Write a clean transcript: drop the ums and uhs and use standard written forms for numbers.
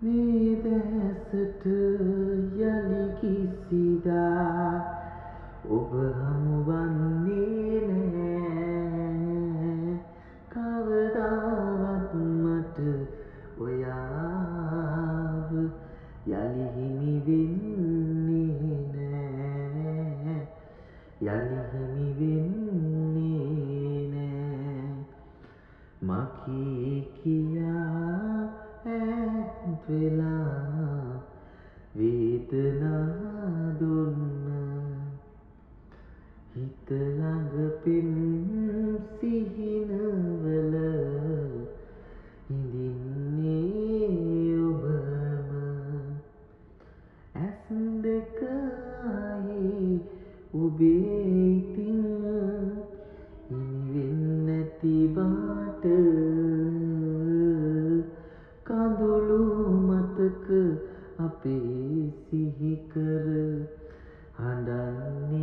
මේ දැසට යලි කිසිදා ඔබ හමුවන්නේ නෑ කවදාවත් මට ඔයාව යලි හිමි වෙන්නේ නෑ යලි හිමි වෙන්නේ නෑ මකී කියා ඈත් වෙලා වේදනා දුන්න හිත ළඟ පෙම් සිහිනවල හිඳින්නේ ඔබම ඇස් දෙක ආයේ ඔබේ ඉතින් හිමි වෙන්නේ නැති බාට කඳුළු මතක අපේ සිහි කර හඬන්නේ